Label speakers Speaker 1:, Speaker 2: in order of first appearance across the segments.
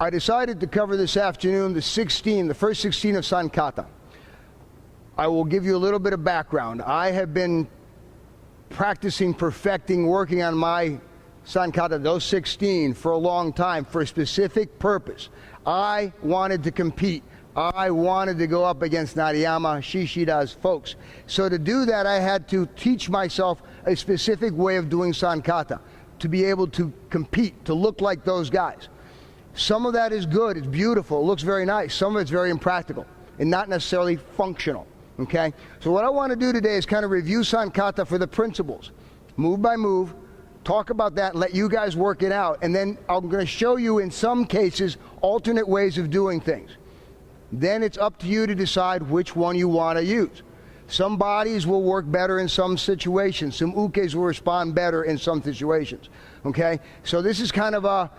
Speaker 1: I decided to cover this afternoon the first 16 of San Kata. I will give you a little bit of background. I have been practicing, perfecting, working on my San Kata, those 16, for a long time, for a specific purpose. I wanted to compete. I wanted to go up against Nariyama, Shishida's folks. So to do that, I had to teach myself a specific way of doing San Kata, to be able to compete, to look like those guys. Some of that is good, it's beautiful, it looks very nice. Some of it's very impractical and not necessarily functional, okay? So what I want to do today is kind of review San Kata for the principles, move by move, talk about that and let you guys work it out. And then I'm going to show you, in some cases, alternate ways of doing things. Then it's up to you to decide which one you want to use. Some bodies will work better in some situations. Some ukes will respond better in some situations, okay? So this is kind of a...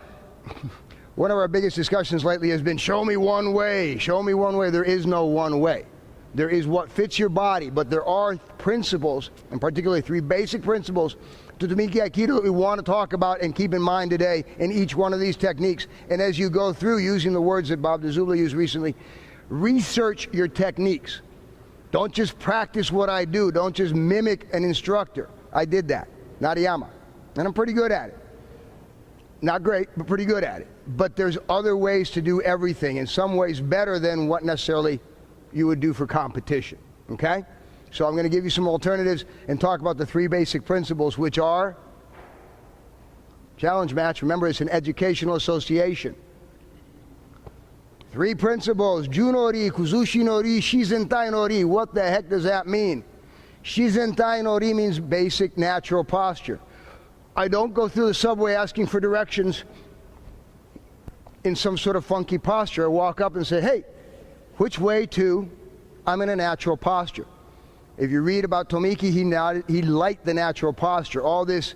Speaker 1: One of our biggest discussions lately has been, show me one way, show me one way. There is no one way. There is what fits your body, but there are principles, and particularly 3 basic principles to Tomiki Aikido that we want to talk about and keep in mind today in each one of these techniques. And as you go through, using the words that Bob DeZubla used recently, research your techniques. Don't just practice what I do. Don't just mimic an instructor. I did that, Nariyama, and I'm pretty good at it. Not great, but pretty good at it. But there's other ways to do everything, in some ways better than what necessarily you would do for competition, okay? So I'm going to give you some alternatives and talk about the 3 basic principles, which are challenge match. Remember, it's an educational association. 3 principles: Junori, Kuzushi nori, Shizentai nori. What the heck does that mean? Shizentai nori means basic natural posture. I don't go through the subway asking for directions in some sort of funky posture. I walk up and say, hey, which way to? I'm in a natural posture. If you read about Tomiki, he liked the natural posture. All this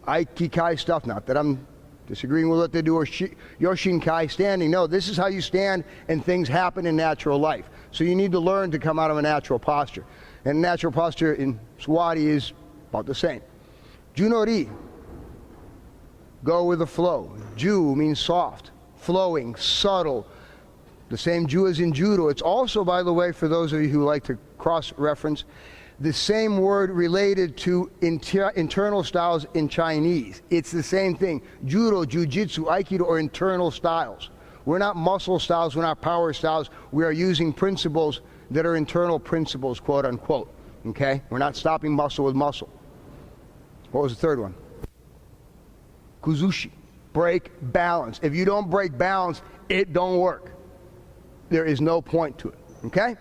Speaker 1: Aikikai stuff, not that I'm disagreeing with what they do, or Yoshinkai standing. No, this is how you stand and things happen in natural life. So you need to learn to come out of a natural posture. And natural posture in Suwari is about the same. Junori, go with the flow. Ju means soft, flowing, subtle. The same Ju as in judo. It's also, by the way, for those of you who like to cross-reference, the same word related to internal styles in Chinese. It's the same thing. Judo, Jiu-Jitsu, Aikido are internal styles. We're not muscle styles, we're not power styles. We are using principles that are internal principles, quote unquote. Okay? We're not stopping muscle with muscle. What was the third one? Kuzushi. Break balance. If you don't break balance, it don't work. There is no point to it. Okay?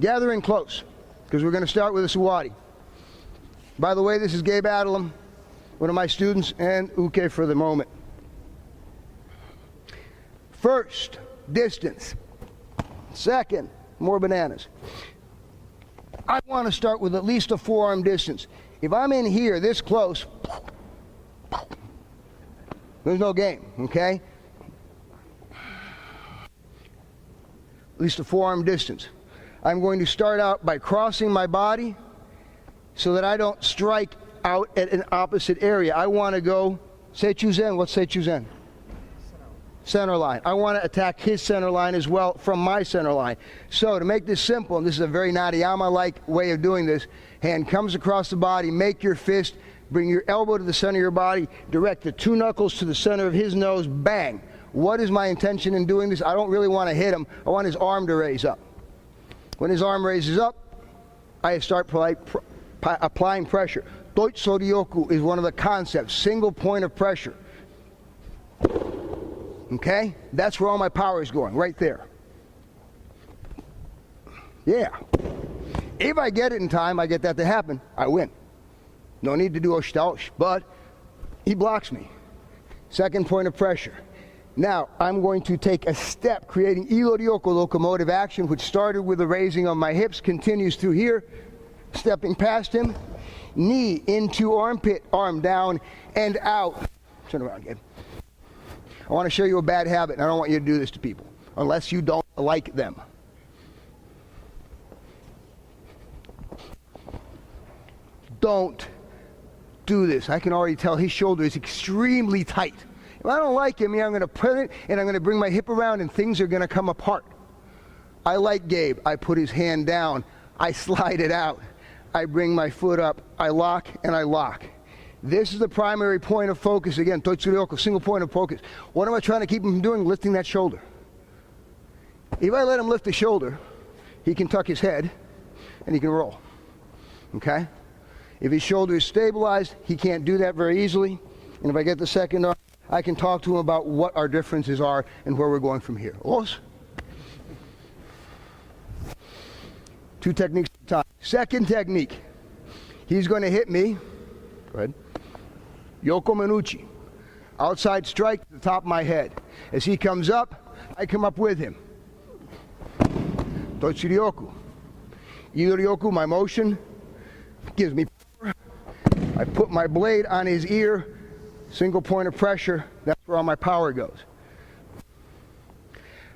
Speaker 1: Gather in close, because we're going to start with a Suwari. By the way, this is Gabe Adelum, one of my students, and Uke for the moment. First, distance. Second, more bananas. I want to start with at least a forearm distance. If I'm in here this close, there's no game, okay? At least a forearm distance. I'm going to start out by crossing my body so that I don't strike out at an opposite area. I want to go Seichuzen. What's Seichuzen? Center line. I want to attack his center line as well from my center line. So to make this simple, and this is a very Nariyama-like way of doing this, hand comes across the body, make your fist, bring your elbow to the center of your body, direct the 2 knuckles to the center of his nose, bang. What is my intention in doing this? I don't really want to hit him. I want his arm to raise up. When his arm raises up, I start applying pressure. Doitsoryoku is one of the concepts, single point of pressure. Okay? That's where all my power is going, right there. Yeah. If I get it in time, I get that to happen, I win. No need to do Oshi Taoshi, but he blocks me. Second point of pressure. Now, I'm going to take a step, creating Ilo-ryoko, locomotive action, which started with the raising of my hips, continues through here, stepping past him, knee into armpit, arm down and out. Turn around again. I want to show you a bad habit, and I don't want you to do this to people, unless you don't like them. Don't do this. I can already tell his shoulder is extremely tight. If I don't like him, I'm going to put it and I'm going to bring my hip around and things are going to come apart. I like Gabe. I put his hand down. I slide it out. I bring my foot up. I lock and I lock. This is the primary point of focus. Again, Toitsuryoku, single point of focus. What am I trying to keep him from doing? Lifting that shoulder. If I let him lift the shoulder, he can tuck his head and he can roll. Okay? If his shoulder is stabilized, he can't do that very easily. And if I get the second arm, I can talk to him about what our differences are and where we're going from here. Os? 2 techniques at a time. Second technique. He's going to hit me. Go ahead. Yoko Menuchi. Outside strike to the top of my head. As he comes up, I come up with him. Toitsuryoku. Idoryoku, my motion, gives me power. I put my blade on his ear. Single point of pressure. That's where all my power goes.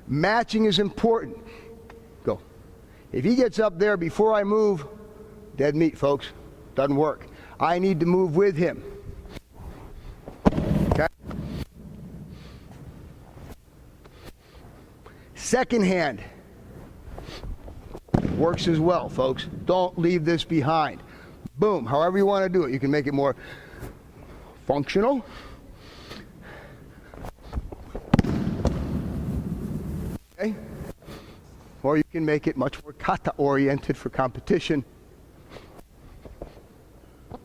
Speaker 1: Matching is important. Go. If he gets up there before I move, dead meat, folks. Doesn't work. I need to move with him. Okay? Second hand works as well, folks. Don't leave this behind. Boom. However you want to do it. You can make it more functional. Okay? Or you can make it much more kata oriented for competition.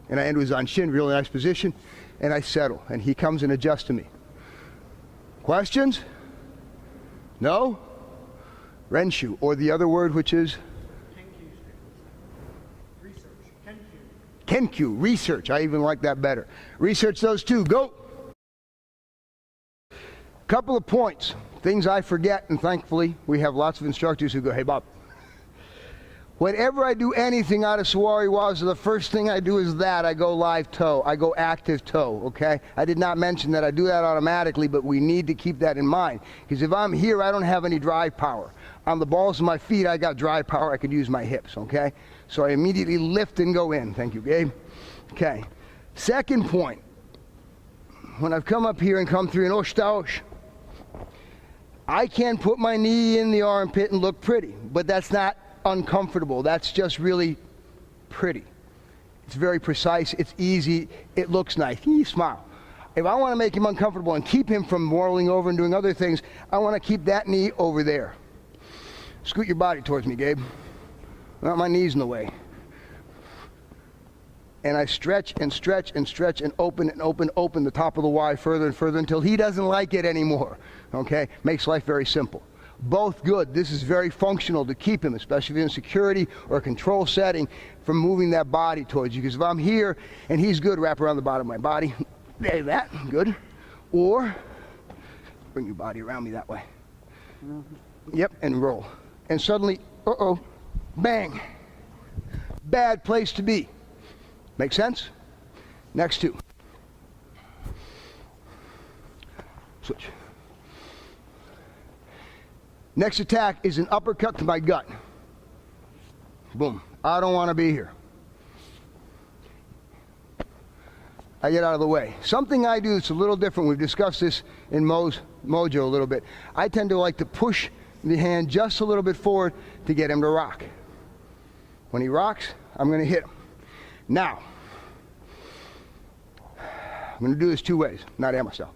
Speaker 1: And I end with Zanshin, really nice position, and I settle, and he comes and adjusts to me. Questions? No? Renshu, or the other word which is?
Speaker 2: Research.
Speaker 1: Kenkyu, research. I even like that better. Research those two. Go! Couple of points. Things I forget, and thankfully we have lots of instructors who go, hey Bob, whenever I do anything out of Suwari Waza, the first thing I do is that. I go live toe. I go active toe, okay? I did not mention that I do that automatically, but we need to keep that in mind. Because if I'm here, I don't have any drive power. On the balls of my feet, I got drive power. I could use my hips, okay? So I immediately lift and go in. Thank you, Gabe. Okay. Second point. When I've come up here and come through an Oshi Taoshi, I can put my knee in the armpit and look pretty, but that's not uncomfortable. That's just really pretty. It's very precise. It's easy. It looks nice. You smile. If I want to make him uncomfortable and keep him from rolling over and doing other things, I want to keep that knee over there. Scoot your body towards me, Gabe. Not my knees in the way. And I stretch and stretch and stretch and open the top of the Y further and further until he doesn't like it anymore. Okay? Makes life very simple. Both good. This is very functional to keep him, especially if you're in security or a control setting, from moving that body towards you. Because if I'm here and he's good, wrap around the bottom of my body. There, that. Good. Or bring your body around me that way. Yep, and roll. And suddenly, bang. Bad place to be. Make sense? Next two. Switch. Next attack is an uppercut to my gut. Boom. I don't want to be here. I get out of the way. Something I do that's a little different. We've discussed this in Mojo a little bit. I tend to like to push the hand just a little bit forward to get him to rock. When he rocks, I'm going to hit him. Now, I'm going to do this two ways, not Amma style.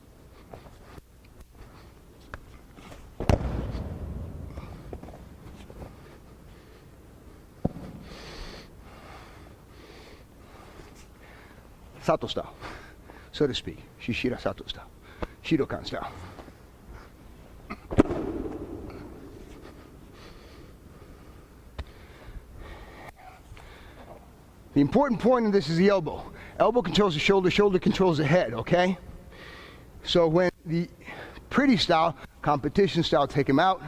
Speaker 1: Sato style, so to speak. Shishira Sato style. Shidokan style. The important point in this is the elbow. Elbow controls the shoulder, shoulder controls the head, okay? So when the pretty style, competition style, take him out,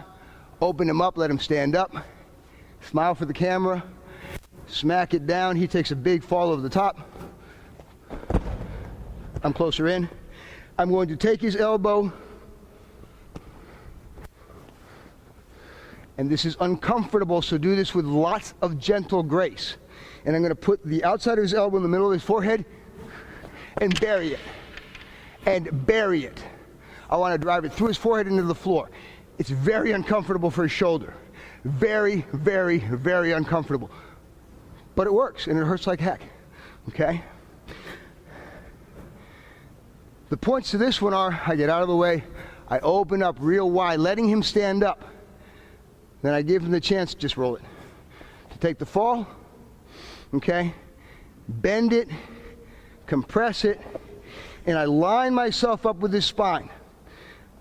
Speaker 1: open him up, let him stand up, smile for the camera, smack it down. He takes a big fall over the top. I'm closer in. I'm going to take his elbow, and this is uncomfortable, so do this with lots of gentle grace. And I'm going to put the outside of his elbow in the middle of his forehead and bury it. And bury it. I want to drive it through his forehead into the floor. It's very uncomfortable for his shoulder. Very, very, very uncomfortable. But it works, and it hurts like heck, okay? The points to this one are, I get out of the way, I open up real wide, letting him stand up. Then I give him the chance, just roll it, to take the fall, okay? Bend it, compress it, and I line myself up with his spine.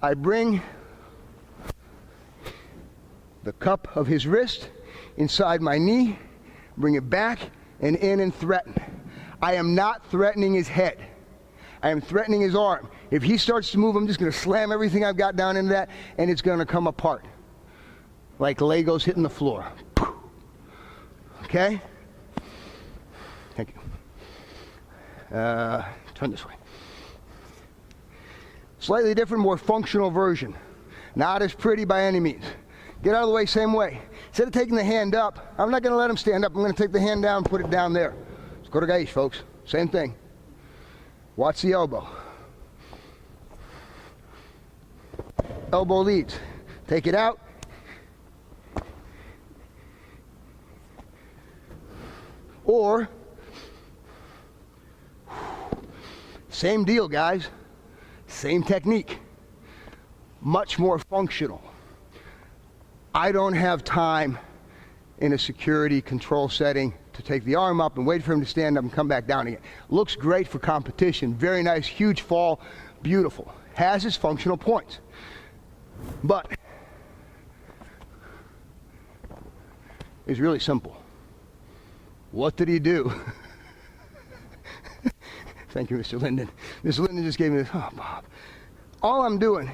Speaker 1: I bring the cup of his wrist inside my knee, bring it back and in and threaten. I am not threatening his head. I am threatening his arm. If he starts to move, I'm just going to slam everything I've got down into that, and it's going to come apart. Like Legos hitting the floor. Okay? Thank you. Turn this way. Slightly different, more functional version. Not as pretty by any means. Get out of the way, same way. Instead of taking the hand up, I'm not going to let him stand up. I'm going to take the hand down and put it down there. It's Kote Gaeshi, folks. Same thing. Watch the elbow. Elbow leads. Take it out. Or, same deal, guys. Same technique. Much more functional. I don't have time in a security control setting to take the arm up and wait for him to stand up and come back down again. Looks great for competition. Very nice, huge fall, beautiful. Has its functional points. But it's really simple. What did he do? Thank you, Mr. Linden. Mr. Linden just gave me this. Oh, Bob. All I'm doing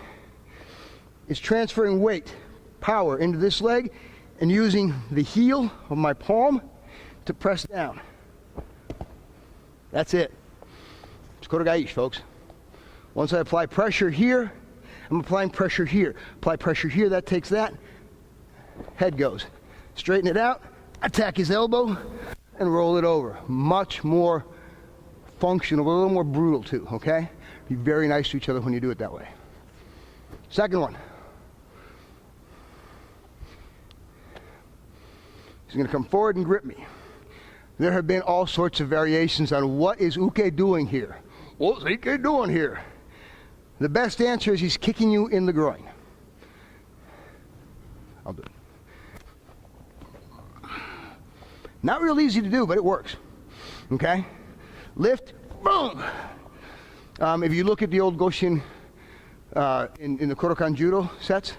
Speaker 1: is transferring weight, power into this leg and using the heel of my palm to press down. That's it. It's Kote Gaeshi, folks. Once I apply pressure here, I'm applying pressure here. Apply pressure here, that takes that. Head goes. Straighten it out, attack his elbow, and roll it over. Much more functional, but a little more brutal too, okay? Be very nice to each other when you do it that way. Second one. He's going to come forward and grip me. There have been all sorts of variations on what is Uke doing here. What's Uke doing here? The best answer is he's kicking you in the groin. I'll do it. Not real easy to do, but it works. Okay? Lift, boom! If you look at the old Goshin in the Kodokan Judo sets,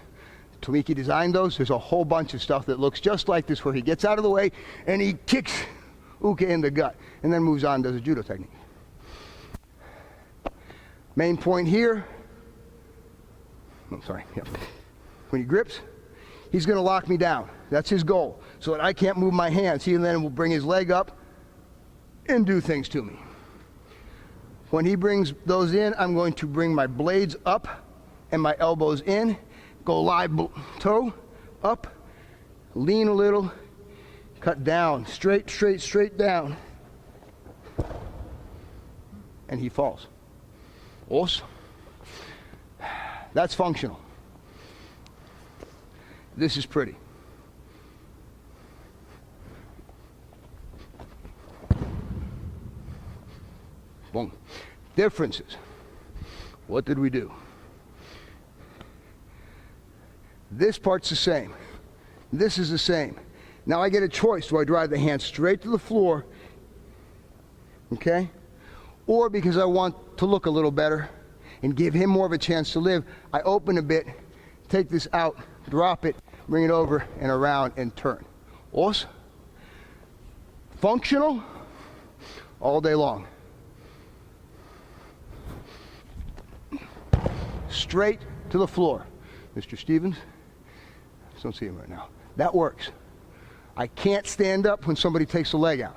Speaker 1: Tomiki designed those. There's a whole bunch of stuff that looks just like this where he gets out of the way and he kicks Uke in the gut and then moves on and does a judo technique. Main point here. Oh, sorry. Yep. When he grips, he's going to lock me down. That's his goal. So that I can't move my hands. He then will bring his leg up and do things to me. When he brings those in, I'm going to bring my blades up and my elbows in. Go live toe, up, lean a little, cut down, straight, straight, straight down. And he falls. Os. That's functional. This is pretty. Boom. Differences. What did we do? This part's the same. This is the same. Now I get a choice. Do I drive the hand straight to the floor? Okay? Or because I want to look a little better and give him more of a chance to live, I open a bit, take this out, drop it, bring it over and around and turn. Os. Functional all day long. Straight to the floor. Mr. Stevens, I just don't see him right now. That works. I can't stand up when somebody takes a leg out.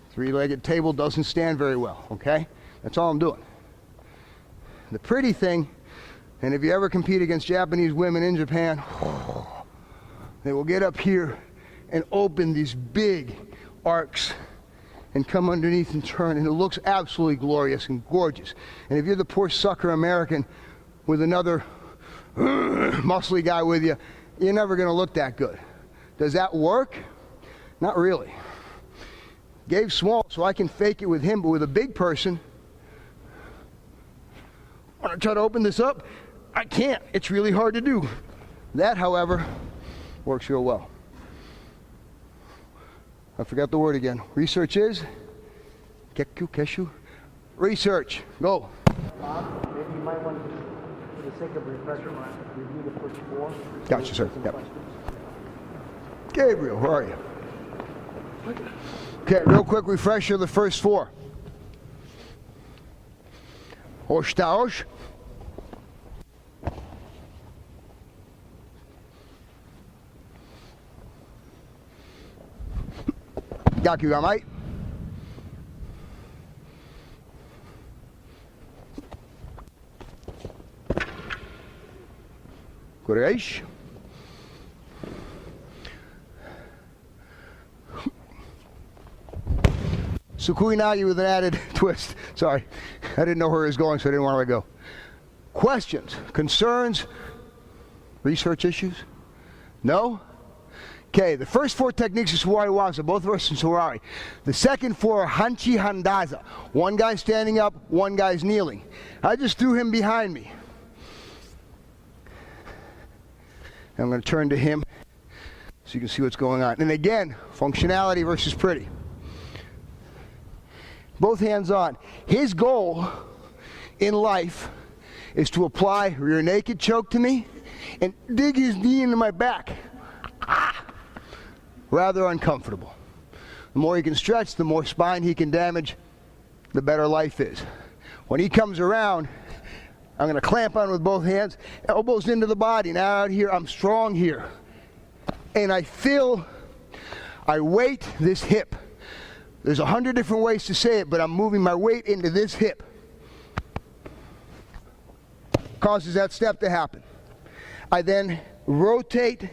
Speaker 1: Three-legged table doesn't stand very well, okay? That's all I'm doing. The pretty thing, and if you ever compete against Japanese women in Japan, they will get up here and open these big arcs and come underneath and turn, and it looks absolutely glorious and gorgeous. And if you're the poor sucker American with another muscly guy with you, you're never going to look that good. Does that work? Not really. Gabe's small, so I can fake it with him, but with a big person, when I try to open this up, I can't. It's really hard to do. That, however, works real well. I forgot the word again. Research is? Gyaku Keshu? Research. Go.
Speaker 2: Maybe you might want to, for the sake of refresher, review the first 4.
Speaker 1: Gotcha, sir. Yep. Gabriel, where are you? Okay, real quick refresher, the first 4. Oshi Taoshi. Gyaku Gamae. Kote Gaeshi. Sukui Nage with an added twist. Sorry, I didn't know where it was going, so I didn't want to go. Questions, concerns, research issues? No? Okay, the first 4 techniques are Suwari Waza, both of us in Suwari. The second 4 are Hanchi Handaza. One guy's standing up, one guy's kneeling. I just threw him behind me. I'm going to turn to him so you can see what's going on. And again, functionality versus pretty. Both hands on. His goal in life is to apply rear naked choke to me and dig his knee into my back. Rather uncomfortable. The more he can stretch, the more spine he can damage, the better life is. When he comes around, I'm going to clamp on with both hands, elbows into the body. Now out here, I'm strong here. And I weight this hip. There's 100 different ways to say it, but I'm moving my weight into this hip. Causes that step to happen. I then rotate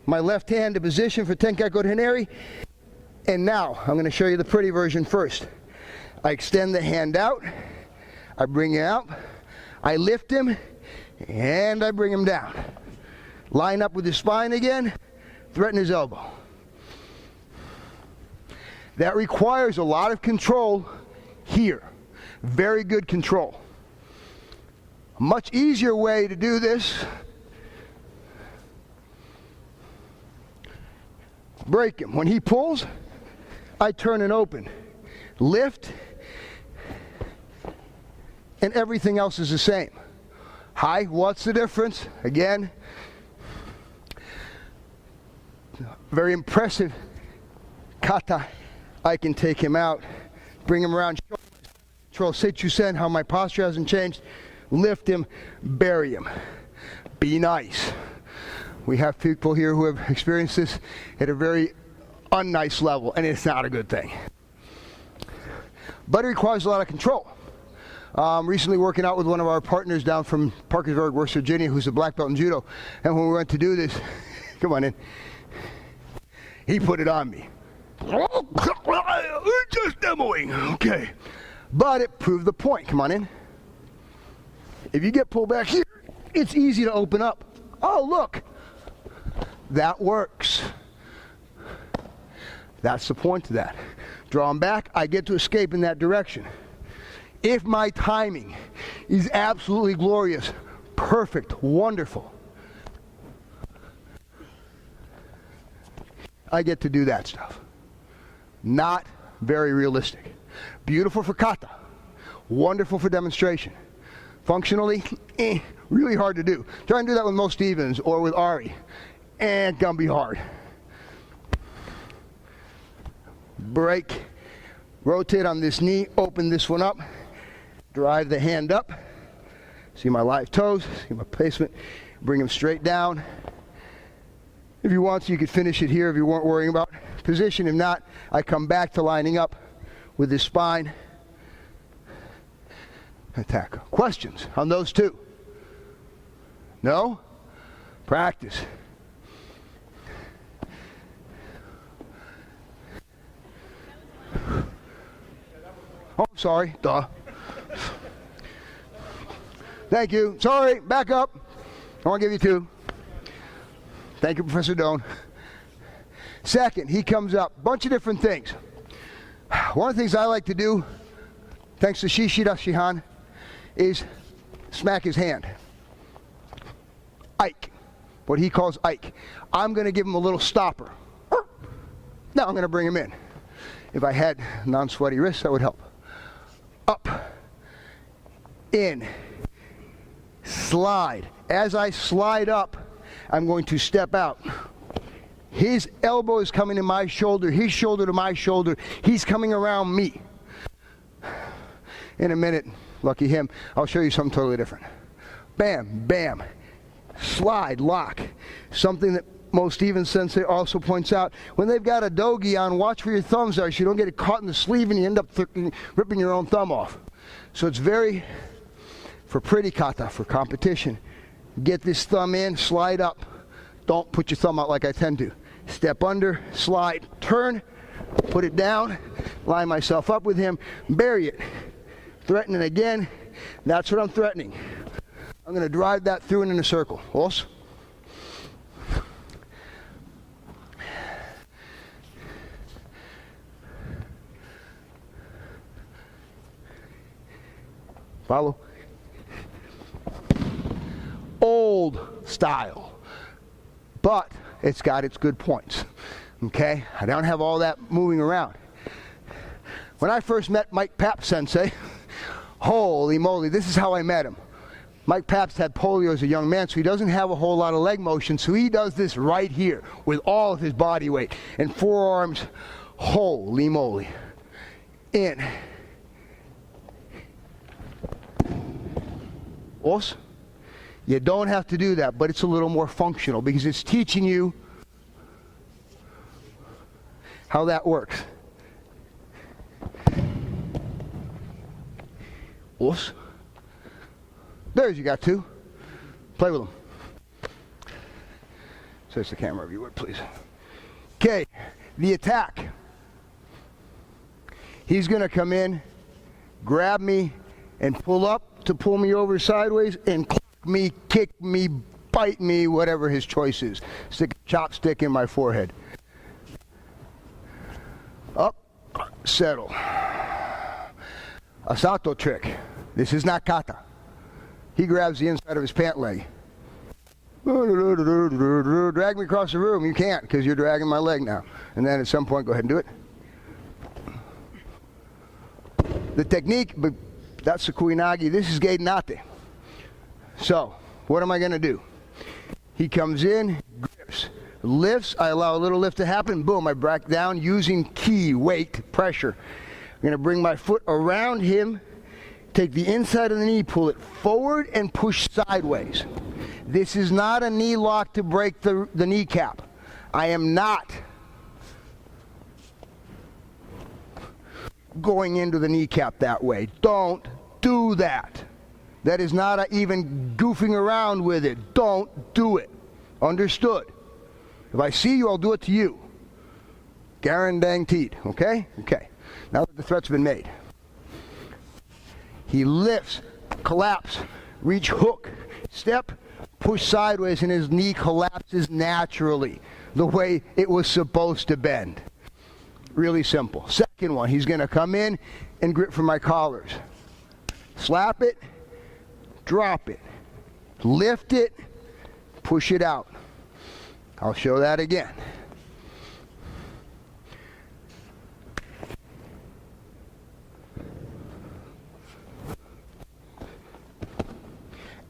Speaker 1: my left hand to position for Tenkai Kote Hineri. And now, I'm going to show you the pretty version first. I extend the hand out. I bring him out. I lift him. And I bring him down. Line up with his spine again. Threaten his elbow. That requires a lot of control here. Very good control. A much easier way to do this, break him. When he pulls, I turn and open. Lift, and everything else is the same. Hi, what's the difference? Again, very impressive kata. I can take him out, bring him around, control Seichusen, how my posture hasn't changed, lift him, bury him. Be nice. We have people here who have experienced this at a very unnice level, and it's not a good thing. But it requires a lot of control. Recently working out with one of our partners down from Parkersburg, West Virginia, who's a black belt in judo, and when we went to do this, come on in, he put it on me. Just demoing, okay. But it proved the point. Come on in. If you get pulled back here, it's easy to open up. Oh, look. That works. That's the point to that. Draw them back, I get to escape in that direction. If my timing is absolutely glorious, perfect, wonderful, I get to do that stuff. Not very realistic. Beautiful for kata. Wonderful for demonstration. Functionally, really hard to do. Try and do that with most Stevens or with Ari. Gonna be hard. Break. Rotate on this knee. Open this one up. Drive the hand up. See my live toes. See my placement. Bring them straight down. If you want to, you could finish it here if you weren't worrying about position. If not, I come back to lining up with the spine. Attack. Questions on those two? No? Practice. Oh, I'm sorry. Duh. Thank you. Sorry, back up. I want to give you 2. Thank you, Professor Doan. Second, he comes up, bunch of different things. One of the things I like to do, thanks to Shishida Shihan, is smack his hand. Ike, what he calls Ike. I'm going to give him a little stopper. Now I'm going to bring him in. If I had non-sweaty wrists, that would help. Up, in, slide. As I slide up, I'm going to step out. His elbow is coming to my shoulder, his shoulder to my shoulder. He's coming around me. In a minute, lucky him, I'll show you something totally different. Bam, bam, slide, lock. Something that most King Sensei also points out. When they've got a dogi on, watch where your thumbs are so you don't get it caught in the sleeve and you end up ripping your own thumb off. So it's very, for pretty kata, for competition, get this thumb in, slide up. Don't put your thumb out like I tend to. Step under, slide, turn, put it down, line myself up with him, bury it. Threatening again. That's what I'm threatening. I'm going to drive that through and in a circle. Os. Follow. Old style, but it's got its good points. Okay, I don't have all that moving around. When I first met Mike Pap Sensei, holy moly, this is how I met him. Mike Pabst had polio as a young man, so he doesn't have a whole lot of leg motion, so he does this right here with all of his body weight and forearms. Holy moly. In. Os. You don't have to do that, but it's a little more functional because it's teaching you how that works. Os. There's, you got 2. Play with them. Switch the camera if you would, please. Okay, the attack. He's going to come in, grab me, and pull up to pull me over sideways and clock me, kick me, bite me, whatever his choice is. Stick a chopstick in my forehead. Up, settle. A Sato trick. This is not kata. He grabs the inside of his pant leg. Drag me across the room. You can't because you're dragging my leg now. And then at some point, go ahead and do it. The technique, but that's Sukui Nage. This is Gedan Ate. So, what am I going to do? He comes in, grips, lifts. I allow a little lift to happen. Boom, I back down using ki, weight, pressure. I'm going to bring my foot around him. Take the inside of the knee, pull it forward, and push sideways. This is not a knee lock to break the kneecap. I am not going into the kneecap that way. Don't do that. That is not even goofing around with it. Don't do it. Understood? If I see you, I'll do it to you. Guaranteed. Okay? Okay. Now that the threat's been made. He lifts, collapse, reach hook, step, push sideways, and his knee collapses naturally, the way it was supposed to bend. Really simple. Second one, he's going to come in and grip for my collars. Slap it, drop it, lift it, push it out. I'll show that again.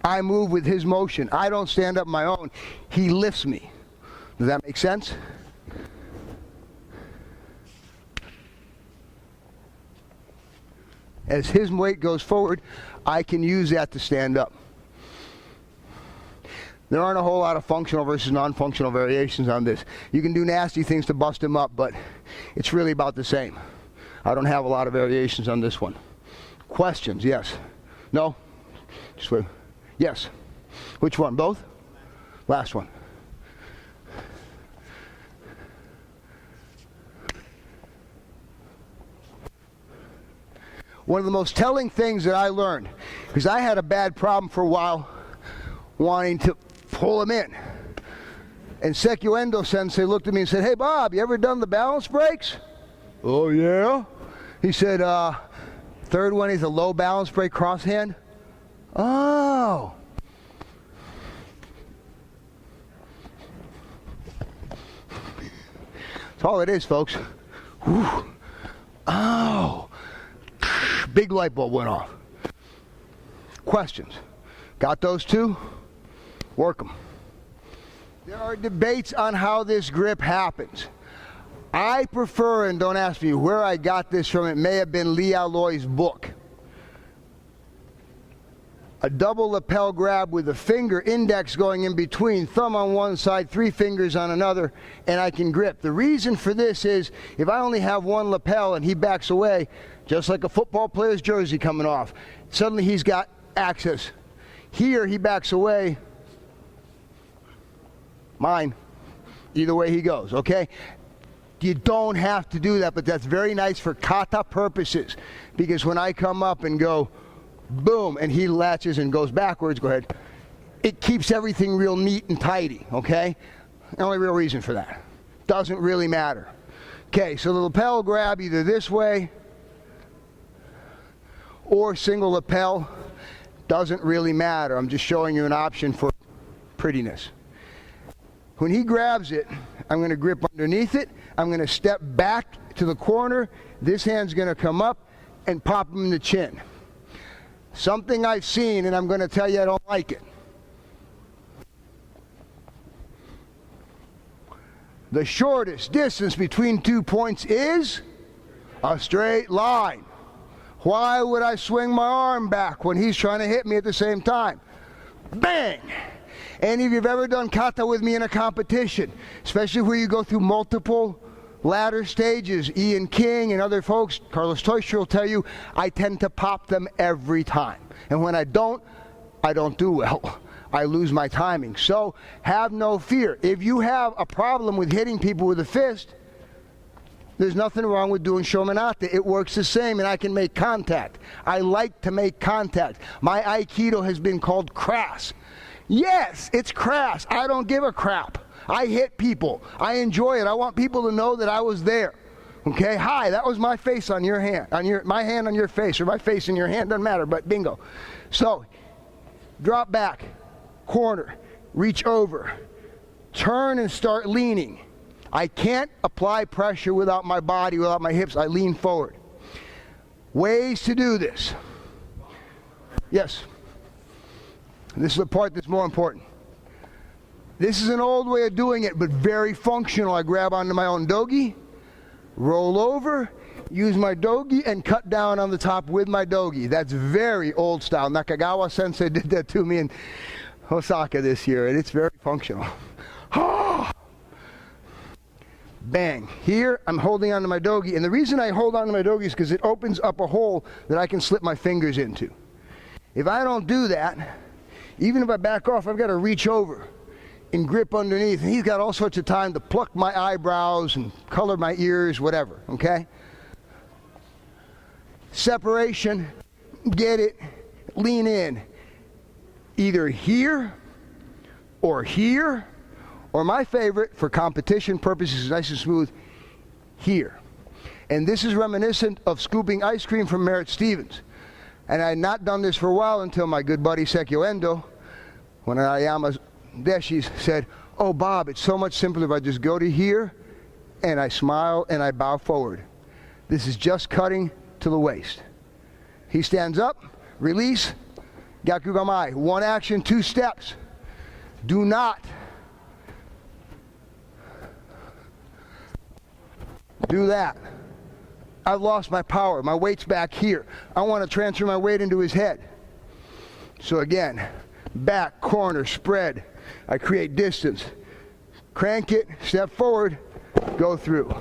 Speaker 1: I move with his motion. I don't stand up my own. He lifts me. Does that make sense? As his weight goes forward, I can use that to stand up. There aren't a whole lot of functional versus non-functional variations on this. You can do nasty things to bust him up, but it's really about the same. I don't have a lot of variations on this one. Questions? Yes? No? Just wait. Yes. Which one? Both? Last one. One of the most telling things that I learned Because I had a bad problem for a while wanting to pull him in. And Sekyuendo Sensei looked at me and said, "Hey Bob, you ever done the balance breaks?" "Oh yeah." He said, third one is a low balance break crosshand. Oh. That's all it is, folks. Whew. Oh. Big light bulb went off. Questions? Got those two? Work them. There are debates on how this grip happens. I prefer, and don't ask me where I got this from, it may have been Lee Alloy's book. A double lapel grab with a finger index going in between, thumb on one side, 3 fingers on another, and I can grip. The reason for this is if I only have one lapel and he backs away, just like a football player's jersey coming off, suddenly he's got access. Here he backs away, mine, either way he goes, okay? You don't have to do that, but that's very nice for kata purposes, because when I come up and go boom and he latches and goes backwards, go ahead, it keeps everything real neat and tidy, okay? The only real reason for that. Doesn't really matter. Okay, so the lapel grab either this way or single lapel, doesn't really matter. I'm just showing you an option for prettiness. When he grabs it, I'm going to grip underneath it. I'm going to step back to the corner. This hand's going to come up and pop him in the chin. Something I've seen, and I'm going to tell you I don't like it. The shortest distance between 2 points is a straight line. Why would I swing my arm back when he's trying to hit me at the same time? Bang! Any of you have ever done kata with me in a competition, especially where you go through multiple ladder stages, Ian King and other folks, Carlos Toysher will tell you, I tend to pop them every time. And when I don't do well. I lose my timing. So have no fear. If you have a problem with hitting people with a fist, there's nothing wrong with doing shomenate. It works the same, and I can make contact. I like to make contact. My Aikido has been called crass. Yes, it's crass. I don't give a crap. I hit people. I enjoy it. I want people to know that I was there. Okay? Hi, that was my face on your hand. My hand on your face, or my face in your hand. Doesn't matter, but bingo. So, drop back, corner, reach over, turn and start leaning. I can't apply pressure without my body, without my hips. I lean forward. Ways to do this. Yes. This is the part that's more important. This is an old way of doing it, but very functional. I grab onto my own dogi, roll over, use my dogi, and cut down on the top with my dogi. That's very old style. Nakagawa Sensei did that to me in Osaka this year, and it's very functional. Bang. Here, I'm holding onto my dogi, and the reason I hold onto my dogi is because it opens up a hole that I can slip my fingers into. If I don't do that, even if I back off, I've got to reach over and grip underneath. And he's got all sorts of time to pluck my eyebrows and color my ears, whatever, okay? Separation, get it, lean in. Either here, or my favorite for competition purposes, nice and smooth, here. And this is reminiscent of scooping ice cream from Merritt Stevens. And I had not done this for a while until my good buddy Sekyuendo, when Ayama Deshis said, "Oh Bob, it's so much simpler if I just go to here and I smile and I bow forward. This is just cutting to the waist." He stands up, release, Gyaku Gamae. One action, 2 steps. Do not do that. I've lost my power. My weight's back here. I want to transfer my weight into his head. So again, back, corner, spread. I create distance. Crank it, step forward, go through.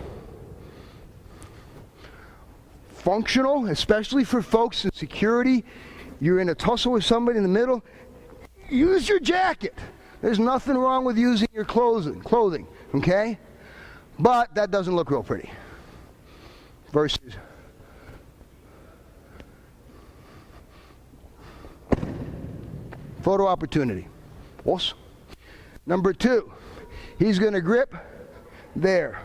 Speaker 1: Functional, especially for folks in security. You're in a tussle with somebody in the middle. Use your jacket. There's nothing wrong with using your clothing, okay? But that doesn't look real pretty. Versus, Photo opportunity. Os. Number 2, he's going to grip there.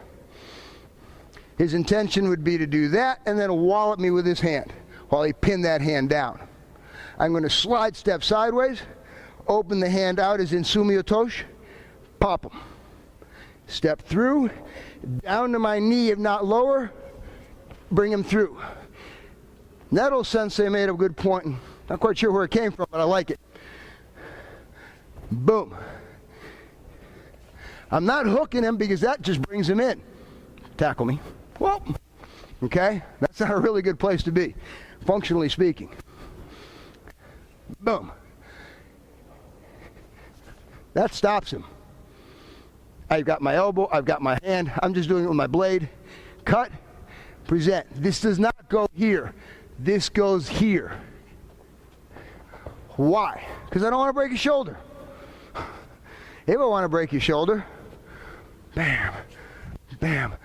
Speaker 1: His intention would be to do that and then wallop me with his hand while he pinned that hand down. I'm going to slide step sideways, open the hand out as in Mae Otoshi, pop him. Step through, down to my knee if not lower, bring him through. Nettle Sensei made a good point. Not quite sure where it came from, but I like it. Boom. I'm not hooking him because that just brings him in. Tackle me. Well, okay, that's not a really good place to be, functionally speaking. Boom. That stops him. I've got my elbow, I've got my hand, I'm just doing it with my blade. Cut, present. This does not go here. This goes here. Why? Because I don't want to break his shoulder. If I want to break his shoulder, bam, bam,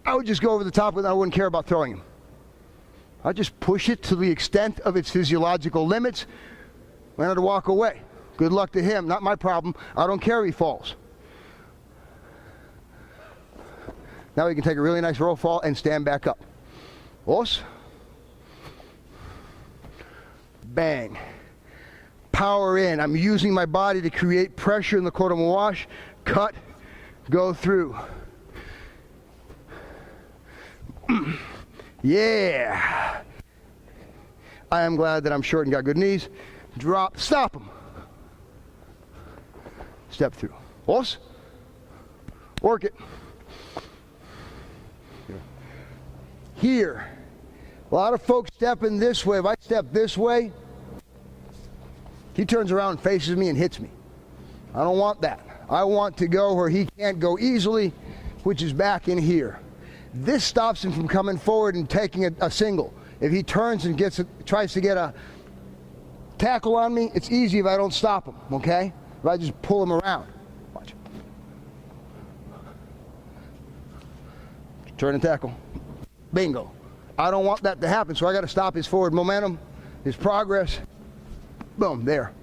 Speaker 1: I would just go over the top with it. I wouldn't care about throwing him. I'd just push it to the extent of its physiological limits. When I'd walk away. Good luck to him, not my problem. I don't care if he falls. Now we can take a really nice roll fall and stand back up. Os. Bang. Power in. I'm using my body to create pressure in the Kote Mawashi. Cut. Go through. Yeah. I am glad that I'm short and got good knees. Drop. Stop him. Step through. Os. Work it. Here. A lot of folks stepping this way. If I step this way, he turns around, faces me, and hits me. I don't want that. I want to go where he can't go easily, which is back in here. This stops him from coming forward and taking a single. If he turns and tries to get a tackle on me, it's easy if I don't stop him, okay? If I just pull him around. Watch. Turn and tackle. Bingo. I don't want that to happen, so I got to stop his forward momentum, his progress. Boom, there.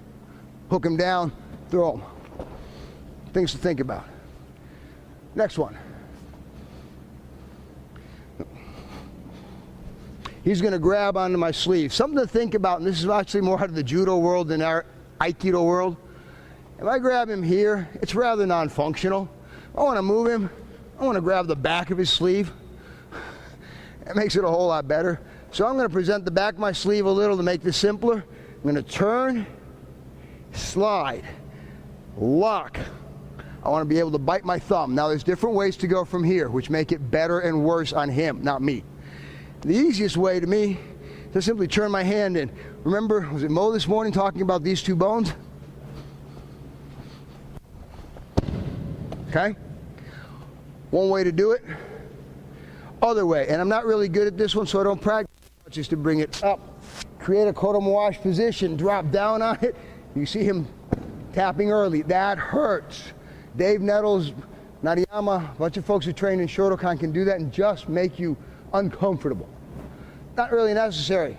Speaker 1: Hook him down, throw him. Things to think about. Next one. He's going to grab onto my sleeve. Something to think about, and this is actually more out of the judo world than our Aikido world. If I grab him here, it's rather non-functional. I want to move him. I want to grab the back of his sleeve. That makes it a whole lot better. So I'm going to present the back of my sleeve a little to make this simpler. I'm going to turn, slide, lock. I want to be able to bite my thumb. Now there's different ways to go from here, which make it better and worse on him, not me. The easiest way to me is to simply turn my hand in. Remember, was it Mo this morning talking about these two bones? Okay? One way to do it. Other way, and I'm not really good at this one, so I don't practice much, is to bring it up, create a Kote Mawashi position, drop down on it. You see him tapping early. That hurts. Dave Nettles, Nariyama, a bunch of folks who train in Shotokan can do that and just make you uncomfortable. Not really necessary.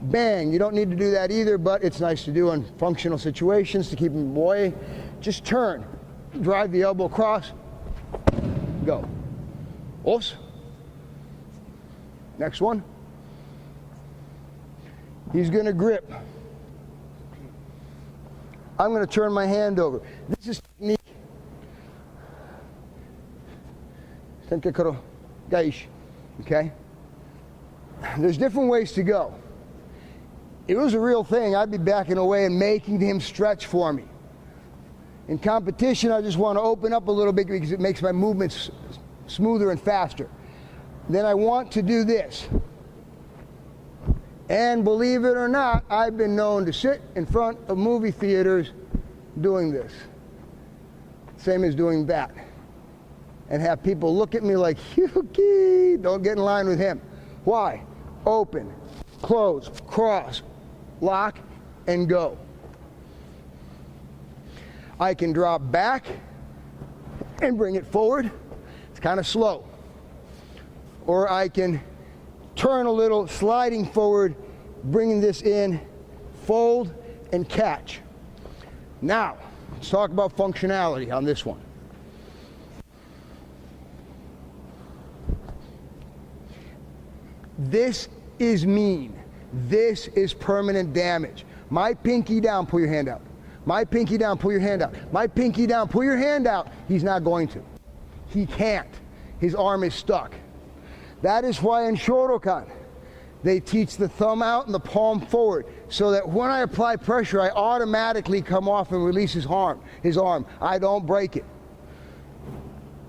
Speaker 1: Bang, you don't need to do that either, but it's nice to do in functional situations to keep him away. Just turn, drive the elbow across, go. Os. Next one. He's going to grip. I'm going to turn my hand over. This is technique. Kote Gaeshi. Okay? There's different ways to go. If it was a real thing, I'd be backing away and making him stretch for me. In competition, I just want to open up a little bit because it makes my movements smoother and faster. Then I want to do this. And believe it or not, I've been known to sit in front of movie theaters doing this. Same as doing that. And have people look at me like, Yuki, don't get in line with him. Why? Open, close, cross, lock, and go. I can drop back and bring it forward. It's kind of slow. Or I can turn a little, sliding forward, bringing this in, fold, and catch. Now, let's talk about functionality on this one. This is mean. This is permanent damage. My pinky down, pull your hand out. My pinky down, pull your hand out. My pinky down, pull your hand out. He's not going to. He can't. His arm is stuck. That is why in Shotokan, they teach the thumb out and the palm forward, so that when I apply pressure, I automatically come off and release his arm. I don't break it.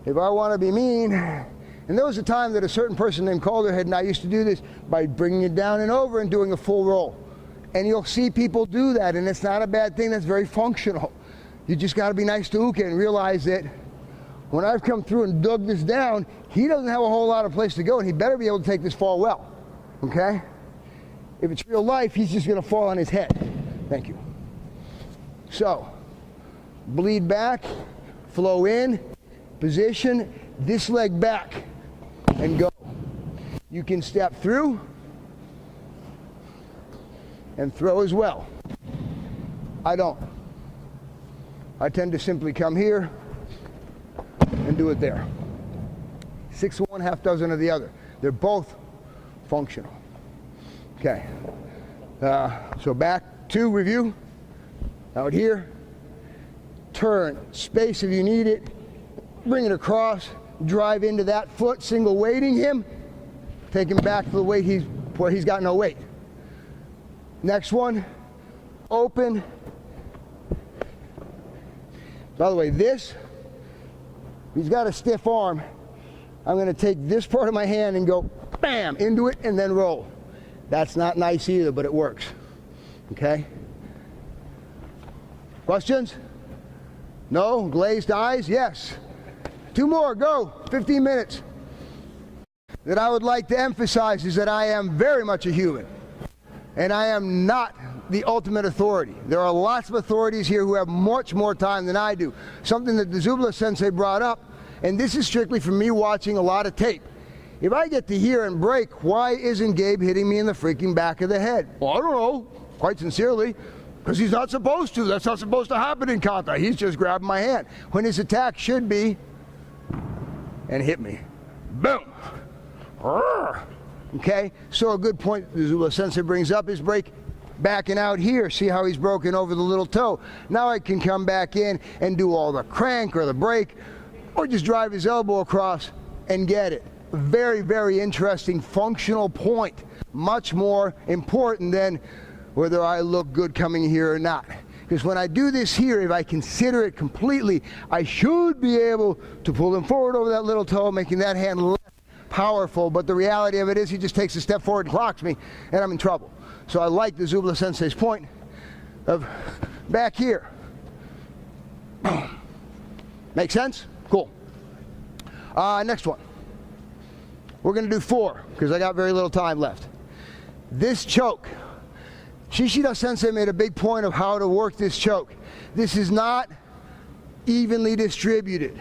Speaker 1: If I want to be mean, and there was a time that a certain person named Calderhead and I used to do this by bringing it down and over and doing a full roll. And you'll see people do that, and it's not a bad thing. That's very functional. You just got to be nice to Uke and realize that when I've come through and dug this down, he doesn't have a whole lot of place to go, and he better be able to take this fall well. Okay? If it's real life, he's just going to fall on his head. Thank you. So, bleed back, flow in, position, this leg back, and go. You can step through and throw as well. I don't. I tend to simply come here and do it there. 6 of one, half dozen of the other. They're both functional. Okay. So back to review. Out here. Turn. Space if you need it. Bring it across. Drive into that foot, single weighting him. Take him back to the weight where he's got no weight. Next one. Open. By the way, he's got a stiff arm. I'm going to take this part of my hand and go bam into it and then roll. That's not nice either, but it works. Okay? Questions? No? Glazed eyes? Yes. 2 more, go. 15 minutes. That I would like to emphasize is that I am very much a human. And I am not the ultimate authority. There are lots of authorities here who have much more time than I do. Something that the Zubla Sensei brought up, and this is strictly from me watching a lot of tape. If I get to hear and break, why isn't Gabe hitting me in the freaking back of the head? Well, I don't know, quite sincerely, because he's not supposed to. That's not supposed to happen in Kata. He's just grabbing my hand. When his attack should be, and hit me. Boom! Okay, so a good point the Zubla Sensei brings up is break backing out here. See how he's broken over the little toe. Now I can come back in and do all the crank or the break, or just drive his elbow across and get it. Very, very interesting functional point. Much more important than whether I look good coming here or not. Because when I do this here, if I consider it completely, I should be able to pull him forward over that little toe, making that hand less powerful. But the reality of it is he just takes a step forward and clocks me, and I'm in trouble. So I like the Zubla Sensei's point of back here. Make sense? Cool. Next one. We're going to do 4 because I got very little time left. This choke. Shishida Sensei made a big point of how to work this choke. This is not evenly distributed.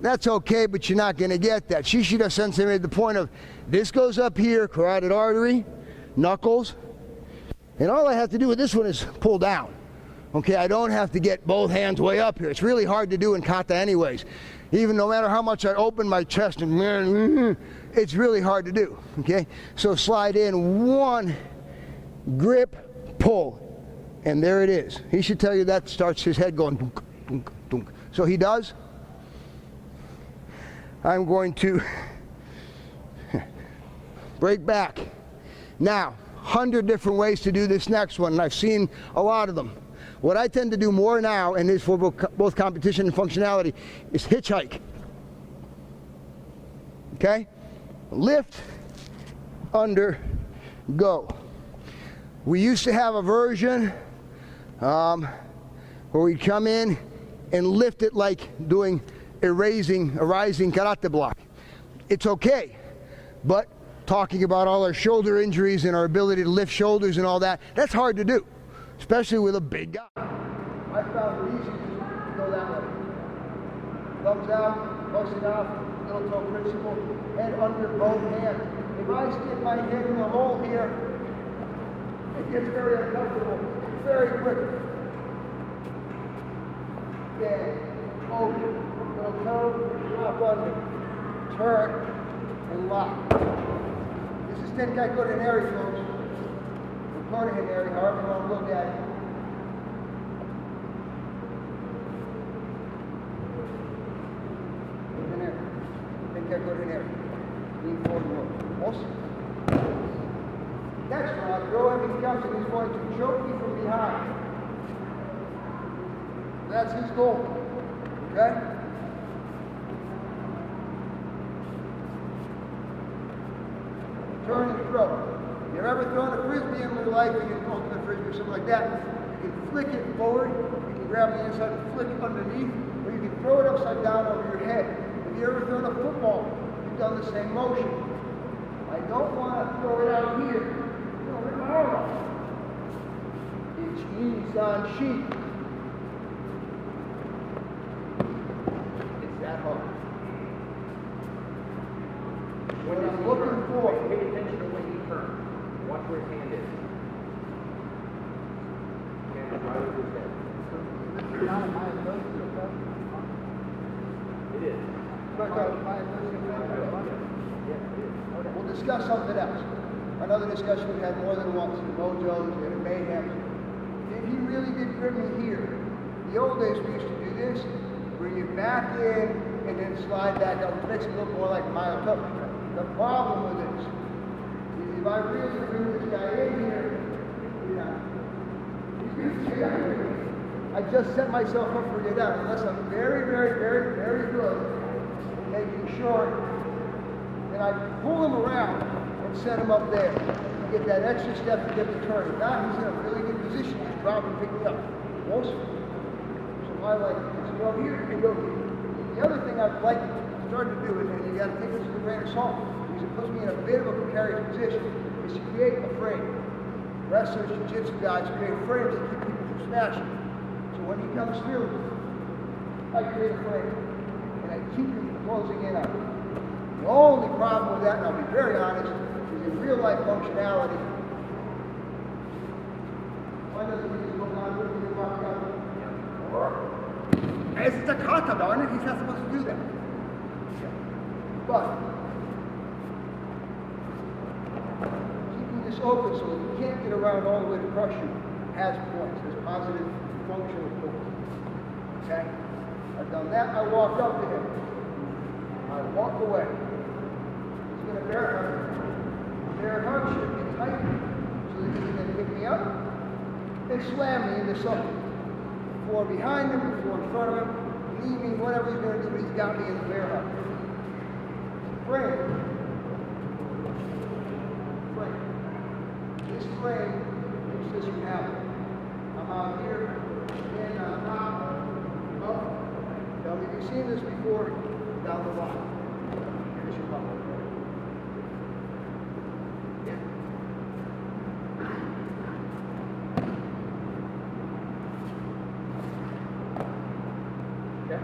Speaker 1: That's okay, but you're not going to get that. Shishida Sensei made the point of this goes up here, carotid artery, knuckles, and all I have to do with this one is pull down. Okay, I don't have to get both hands way up here. It's really hard to do in Kata anyways. Even no matter how much I open my chest, and it's really hard to do. Okay, so slide in 1, grip, pull, and there it is. He should tell you that starts his head going dunk, dunk, dunk. So he does. I'm going to break back. Now, 100 different ways to do this next one, and I've seen a lot of them. What I tend to do more now, and is for both competition and functionality, is hitchhike. Okay? Lift, under, go. We used to have a version where we'd come in and lift it like doing a rising karate block. It's okay, but talking about all our shoulder injuries and our ability to lift shoulders and all that, that's hard to do, especially with a big guy. I found it easy to go that way. Thumbs out, close enough, little toe principle, head under both hands. If I stick my head in the hole here, it gets very uncomfortable very quickly. open, little toe, drop under, turn, and lock. This is Tenkai Kote Hineri, folks. Or Kote Hineri, however you want to look at it. Tenkai Kote Hineri. Lean forward, look. Oshi. Next one, throw him, he comes and he's going to choke me from behind. That's his goal. Okay? Turn and throw. If you've ever thrown a frisbee in your life, you can ultimate frisbee or something like that, you can flick it forward, you can grab the inside and flick it underneath, or you can throw it upside down over your head. If you've ever thrown a football, you've done the same motion. I don't want to throw it out here. Throw it out. It's Shi. It's that hard. When I'm looking for,
Speaker 3: pay attention to when you turn. Watch where his hand is. Hand is right over his head.
Speaker 2: This is not a Mae Otoshi effect.
Speaker 3: It is.
Speaker 2: Mae Otoshi effect.
Speaker 3: Yes, it is.
Speaker 1: we'll discuss something else. Another discussion we had more than once in dojos and in mayhem. If he really did grip me here, the old days we used to do this, bring it back in and then slide back up, which makes it look more like Mae Otoshi. The problem with this is if I really bring this guy in here, he's going to stay out here. I just set myself up for get out unless I'm very, very, very, very good at making sure that I pull him around and set him up there. Get that extra step to get the turn. If not, he's in a really good position. Just drop and pick it up. Most. So I like to go here and go here. The other thing I'd like to start to do, and you got to take this with a grain of salt, because it puts me in a bit of a precarious position, is to create a frame. Wrestlers, jiu-jitsu guys create frames to keep people from smashing. So when he comes through, I create a frame, and I keep him from closing in on it. The only problem with that, and I'll be very honest, is in real life functionality. Why doesn't he just go down here and walk out? It's the kata, darn it, he's not supposed to do that. But keeping this open so that you can't get around all the way to crush you has points, has positive functional points. Okay? I've done that, I walked up to him. I walk away. He's going to bear hug. Bear hug should be tight so that he can then pick me up and slam me into something. Before behind him, before in front of him, leave me, whatever he's going to do, but he's got me in the bear hug. Frame. This frame keeps this from happening. I'm out here, and on top, up. Tell me if you've seen this before, down the line. Here's your bump. Yeah. Okay.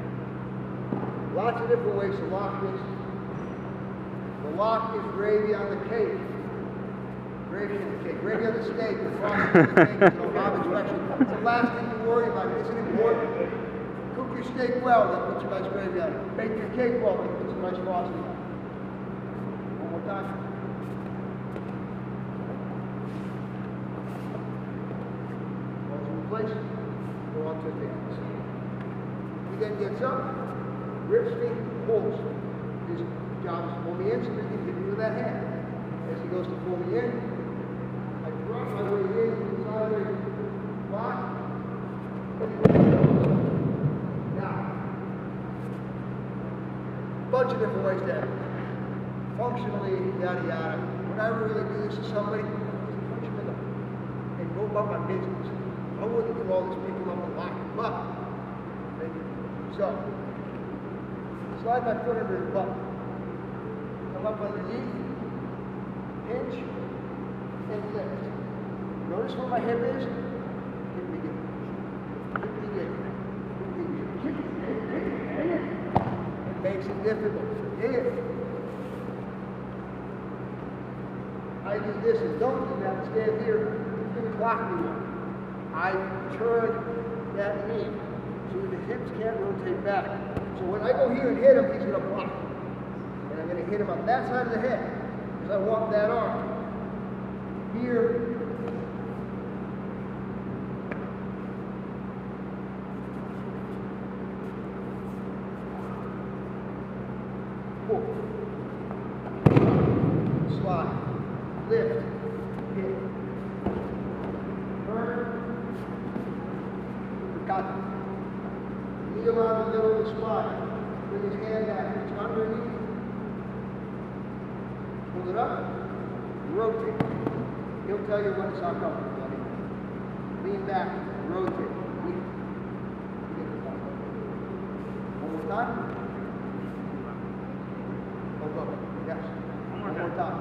Speaker 1: Lots of different ways to lock this. The lock is gravy on the cake. Gravy on the cake. Gravy on the steak. The frosting on the steak. There's no Robin's direction. It's the last thing you worry about. It isn't important. Cook your steak well, then put some nice gravy on it. Bake your cake well, then put some nice frosting on it. One more time. Once in place, go on to advance. He then gets up, grips me, pulls. His job is to pull me in so that he can hit me with that hand. As he goes to pull me in, I drop my way in, sideways, lock, now, bunch of different ways to act. Functionally, yada yada. When I really do this to somebody, punch him in the and go about my business. I wouldn't do all these people up and lock them up. So, slide my foot under his butt. Come up underneath, pinch, and lift. Notice where my hip is? Hip me again. Hip me again. Hip me again. It makes it difficult. If I do this and don't do that, stand here, he's going to clock me one. I turn that knee So the hips can't rotate back. So when I go here and hit him, he's going to block. And I'm going to hit him on that side of the head because I want that arm. Here. Pull. Slide. Lift. Hit. Turn. Kata. Knee him out in the middle of the spine. Bring his hand back. It's underneath. Pull it up. Rotate. He'll tell you when it's not comfortable, buddy. Lean back. Rotate. One more time. Hold up. Yes. One more time.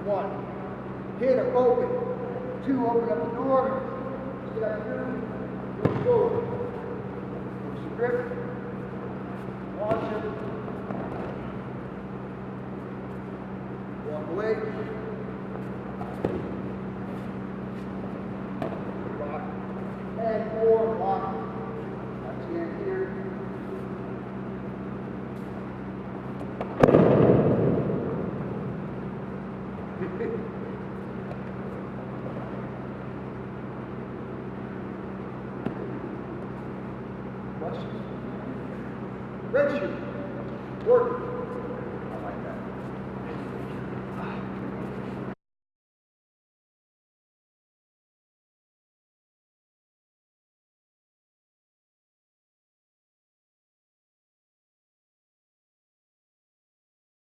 Speaker 1: One, hit him, open. Two, open up the door. Step through, go forward. Grip, launch him. Walk away. Lock. And four, lock. That's the end here. Red shoe. Work.